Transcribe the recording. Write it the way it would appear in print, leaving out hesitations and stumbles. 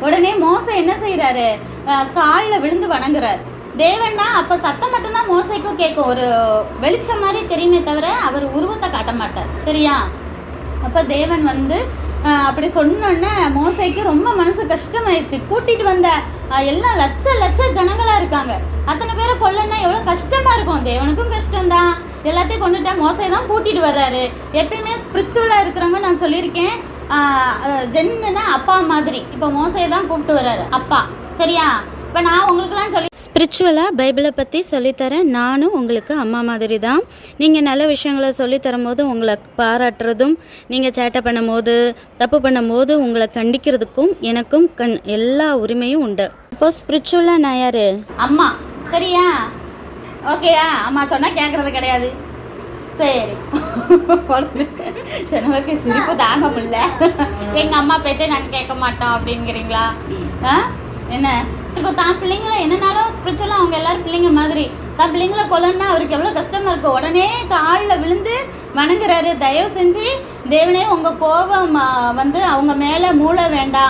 உடனே மோசே என்ன செய்யறாரு, காலில் விழுந்து வணங்குறாரு. தேவன்னா அப்ப சத்தம் மட்டும்தான் மோசைக்கும் கேட்கும், ஒரு வெளிச்சம் மாதிரி தெரியுமே தவிர அவர் உருவத்தை காட்ட மாட்டார். சரியா? அப்ப தேவன் அப்படி சொன்னோன்னே மோசைக்கு ரொம்ப மனசு கஷ்டமாயிடுச்சு. கூட்டிட்டு வந்த எல்லாம் லட்ச ஜனங்களா இருக்காங்க, அத்தனை பேரை கொல்லன்னா எவ்வளவு கஷ்டமா இருக்கும். தேவனுக்கும் கஷ்டம்தான், எல்லாத்தையும் கொண்டுட்டா. மோசை தான் கூட்டிட்டு வர்றாரு. எப்பயுமே ஸ்பிரிச்சுவலா இருக்கிறவங்க நான் சொல்லியிருக்கேன், ஜென்னுன்னா அப்பா மாதிரி. இப்போ மோசையை தான் கூப்பிட்டு வர்றாரு அப்பா. சரியா? இப்போ நான் உங்களுக்குலாம் சொல்லி ஸ்பிரிச்சுவலாக பைபிளை பற்றி சொல்லித்தரேன். நானும் உங்களுக்கு அம்மா மாதிரி தான். நீங்கள் நல்ல விஷயங்களை சொல்லித்தரும் போது உங்களை பாராட்டுறதும், நீங்கள் சேட்டை பண்ணும் போது தப்பு பண்ணும் போது உங்களை கண்டிக்கிறதுக்கும் எனக்கும் எல்லா உரிமையும் உண்டு. இப்போ ஸ்பிரிச்சுவலாக நான் யார்? அம்மா. சரியா? ஓகேயா? அம்மா சொன்னால் கேட்குறது கிடையாது. சரி. எனக்கு சிரிப்பு தாங்க முடியல. எங்கள் அம்மா பேச்சே நாங்கள் கேட்க மாட்டோம் அப்படிங்கிறீங்களா? என்ன இப்போ தான் பிள்ளைங்களை என்னன்னாலும் ஸ்பிரிச்சுவலாக அவங்க எல்லாரும் பிள்ளைங்க மாதிரி. தான் பிள்ளைங்களை கொல்லன்னா அவருக்கு எவ்வளோ கஷ்டமா இருக்கும். உடனே காலில் விழுந்து வணங்குறாரு. தயவு செஞ்சு தேவனே உங்கள் கோபம் அவங்க மேலே மூளை வேண்டாம்.